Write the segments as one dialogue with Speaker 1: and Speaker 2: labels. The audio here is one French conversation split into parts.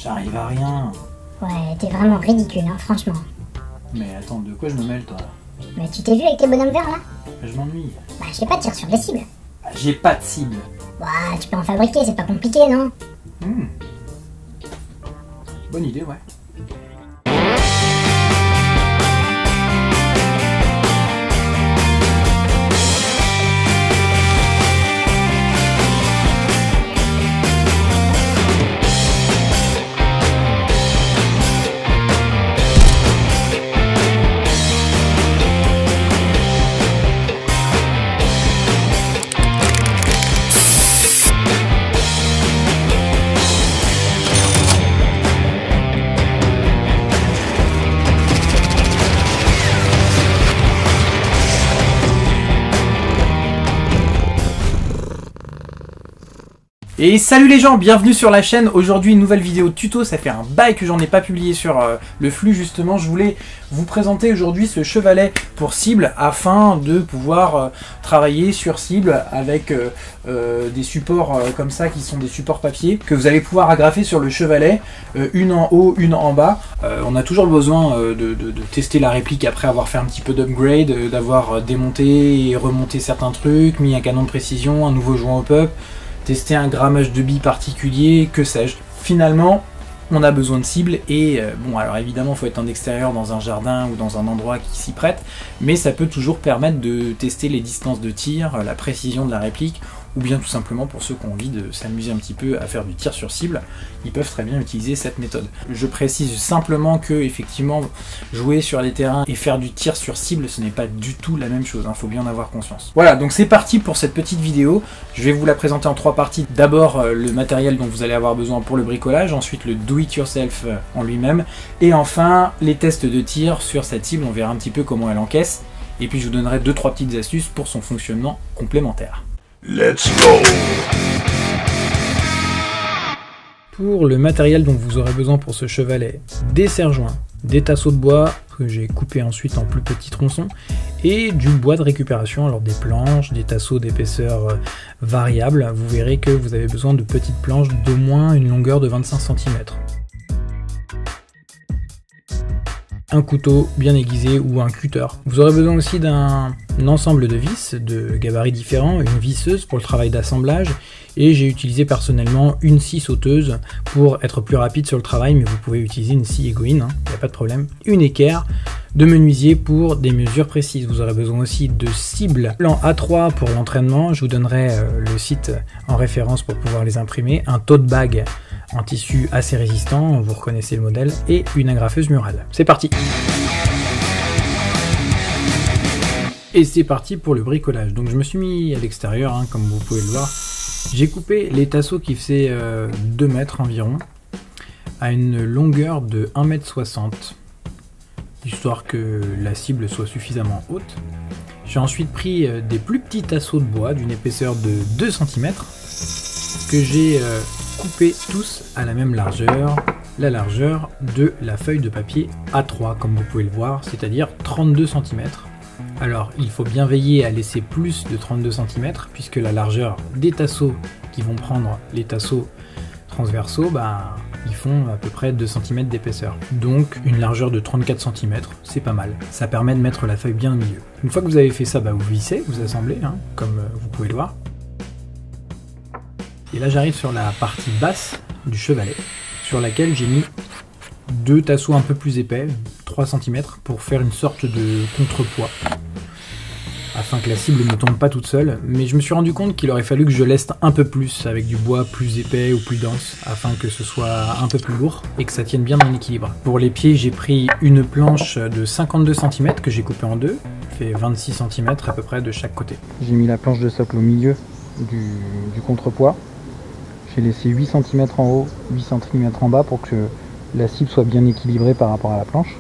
Speaker 1: J'arrive à rien.
Speaker 2: Ouais, t'es vraiment ridicule, hein, franchement.
Speaker 1: Mais attends, de quoi je me mêle, toi?
Speaker 2: Mais tu t'es vu avec tes bonhommes verts, là?
Speaker 1: Je m'ennuie.
Speaker 2: Bah, je sais pas, tire sur les cibles.
Speaker 1: Bah, j'ai pas de cible.
Speaker 2: Bah, tu peux en fabriquer, c'est pas compliqué, non?
Speaker 1: Bonne idée, ouais. Et salut les gens, bienvenue sur la chaîne. Aujourd'hui une nouvelle vidéo tuto, ça fait un bail que j'en ai pas publié sur le flux justement. Je voulais vous présenter aujourd'hui ce chevalet pour cible afin de pouvoir travailler sur cible avec des supports comme ça qui sont des supports papier que vous allez pouvoir agrafer sur le chevalet, une en haut, une en bas. On a toujours besoin de tester la réplique après avoir fait un petit peu d'upgrade, d'avoir démonté et remonté certains trucs, mis un canon de précision, un nouveau joint au pop, tester un grammage de billes particulier, que sais-je. Finalement, on a besoin de cibles et bon, alors évidemment, il faut être en extérieur dans un jardin ou dans un endroit qui s'y prête, mais ça peut toujours permettre de tester les distances de tir, la précision de la réplique, ou bien tout simplement pour ceux qui ont envie de s'amuser un petit peu à faire du tir sur cible, ils peuvent très bien utiliser cette méthode. Je précise simplement que effectivement jouer sur les terrains et faire du tir sur cible, ce n'est pas du tout la même chose, hein, faut bien en avoir conscience. Voilà, donc c'est parti pour cette petite vidéo. Je vais vous la présenter en 3 parties. D'abord le matériel dont vous allez avoir besoin pour le bricolage, ensuite le do-it-yourself en lui-même, et enfin les tests de tir sur cette cible. On verra un petit peu comment elle encaisse, et puis je vous donnerai 2-3 petites astuces pour son fonctionnement complémentaire.
Speaker 3: Let's go!
Speaker 1: Pour le matériel dont vous aurez besoin pour ce chevalet, des serre-joints, des tasseaux de bois que j'ai coupés ensuite en plus petits tronçons et du bois de récupération, alors des planches, des tasseaux d'épaisseur variable. Vous verrez que vous avez besoin de petites planches d'au moins une longueur de 25 cm. Un couteau bien aiguisé ou un cutter. Vous aurez besoin aussi d'un ensemble de vis de gabarits différents, une visseuse pour le travail d'assemblage, et j'ai utilisé personnellement une scie sauteuse pour être plus rapide sur le travail, mais vous pouvez utiliser une scie égoïne, hein, y a pas de problème. Une équerre de menuisier pour des mesures précises. Vous aurez besoin aussi de cibles plan A3 pour l'entraînement, je vous donnerai le site en référence pour pouvoir les imprimer, un tote bag en tissu assez résistant, vous reconnaissez le modèle, et une agrafeuse murale. C'est parti! Et c'est parti pour le bricolage. Donc je me suis mis à l'extérieur, hein, comme vous pouvez le voir. J'ai coupé les tasseaux qui faisaient 2 mètres environ, à une longueur de 1,60 m, histoire que la cible soit suffisamment haute. J'ai ensuite pris des plus petits tasseaux de bois d'une épaisseur de 2 cm, que j'ai coupés tous à la même largeur, la largeur de la feuille de papier A3, comme vous pouvez le voir, c'est-à-dire 32 cm. Alors il faut bien veiller à laisser plus de 32 cm, puisque la largeur des tasseaux qui vont prendre les tasseaux transversaux, ils font à peu près 2 cm d'épaisseur. Donc une largeur de 34 cm, c'est pas mal. Ça permet de mettre la feuille bien au milieu. Une fois que vous avez fait ça, vous vissez, vous assemblez, hein, comme vous pouvez le voir. Et là j'arrive sur la partie basse du chevalet, sur laquelle j'ai mis 2 tasseaux un peu plus épais, 3 cm, pour faire une sorte de contrepoids, afin que la cible ne tombe pas toute seule. Mais je me suis rendu compte qu'il aurait fallu que je leste un peu plus, avec du bois plus épais ou plus dense, afin que ce soit un peu plus lourd et que ça tienne bien dans l'équilibre. Pour les pieds, j'ai pris une planche de 52 cm que j'ai coupée en deux, fait 26 cm à peu près de chaque côté. J'ai mis la planche de socle au milieu du contrepoids. J'ai laissé 8 cm en haut, 8 cm en bas pour que la cible soit bien équilibrée par rapport à la planche.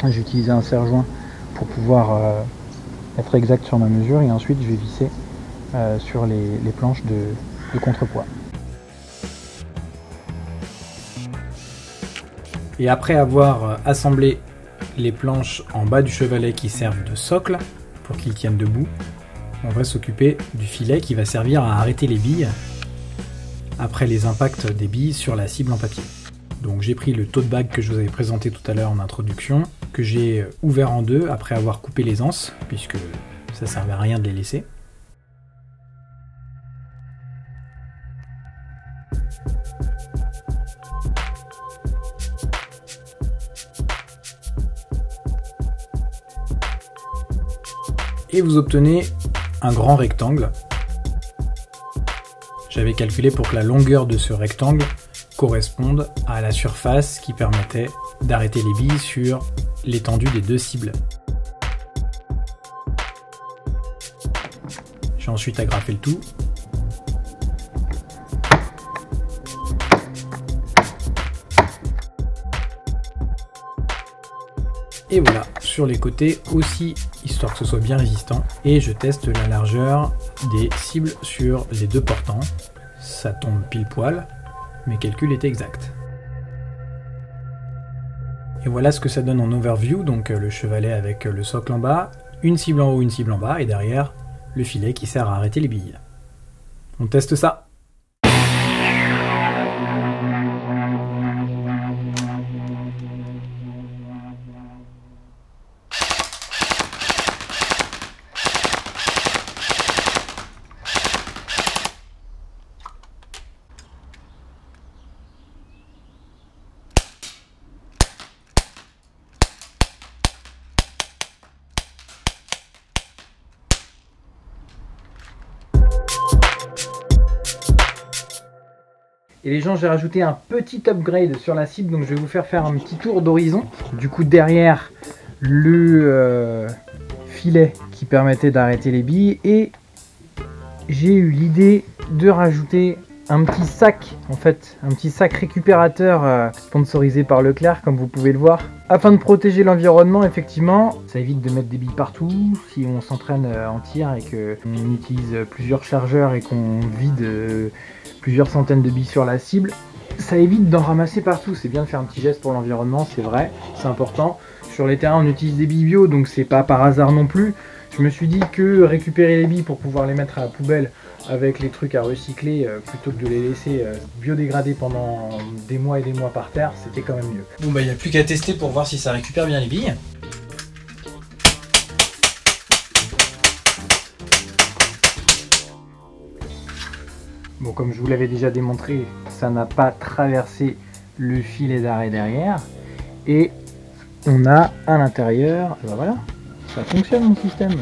Speaker 1: J'ai utilisé un serre-joint pour pouvoir être exact sur ma mesure et ensuite je vais visser sur les planches de contrepoids. Et après avoir assemblé les planches en bas du chevalet qui servent de socle pour qu'ils tiennent debout, on va s'occuper du filet qui va servir à arrêter les billes après les impacts des billes sur la cible en papier. Donc j'ai pris le tote bag que je vous avais présenté tout à l'heure en introduction, que j'ai ouvert en deux après avoir coupé les anses, puisque ça ne servait à rien de les laisser. Et vous obtenez un grand rectangle. J'avais calculé pour que la longueur de ce rectangle corresponde à la surface qui permettait d'arrêter les billes sur l'étendue des deux cibles. J'ai ensuite agrafé le tout. Et voilà, sur les côtés aussi, histoire que ce soit bien résistant. Et je teste la largeur des cibles sur les deux portants. Ça tombe pile poil, mes calculs étaient exacts. Et voilà ce que ça donne en overview, donc le chevalet avec le socle en bas, une cible en haut, une cible en bas, et derrière, le filet qui sert à arrêter les billes. On teste ça. Et les gens, j'ai rajouté un petit upgrade sur la cible, donc je vais vous faire un petit tour d'horizon. Du coup, derrière le filet qui permettait d'arrêter les billes, et j'ai eu l'idée de rajouter un petit sac, en fait, un petit sac récupérateur sponsorisé par Leclerc, comme vous pouvez le voir, afin de protéger l'environnement. Effectivement, ça évite de mettre des billes partout. Si on s'entraîne en tir et qu'on utilise plusieurs chargeurs et qu'on vide plusieurs centaines de billes sur la cible, ça évite d'en ramasser partout. C'est bien de faire un petit geste pour l'environnement, c'est vrai, c'est important. Sur les terrains, on utilise des billes bio, donc c'est pas par hasard non plus. Je me suis dit que récupérer les billes pour pouvoir les mettre à la poubelle avec les trucs à recycler plutôt que de les laisser biodégrader pendant des mois et des mois par terre, c'était quand même mieux. Bon bah il n'y a plus qu'à tester pour voir si ça récupère bien les billes. Bon, comme je vous l'avais déjà démontré, ça n'a pas traversé le filet d'arrêt derrière. Et on a à l'intérieur, ben voilà, ça fonctionne mon système.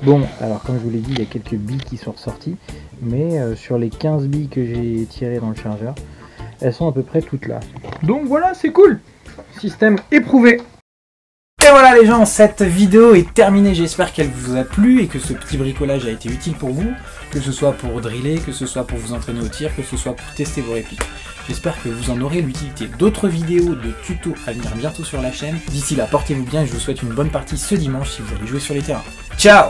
Speaker 1: Bon, alors comme je vous l'ai dit, il y a quelques billes qui sont ressorties, mais sur les 15 billes que j'ai tirées dans le chargeur, elles sont à peu près toutes là. Donc voilà, c'est cool, système éprouvé. Et voilà les gens, cette vidéo est terminée, j'espère qu'elle vous a plu et que ce petit bricolage a été utile pour vous, que ce soit pour driller, que ce soit pour vous entraîner au tir, que ce soit pour tester vos répliques. J'espère que vous en aurez l'utilité. D'autres vidéos de tutos à venir bientôt sur la chaîne. D'ici là, portez-vous bien et je vous souhaite une bonne partie ce dimanche si vous allez jouer sur les terrains. Ciao!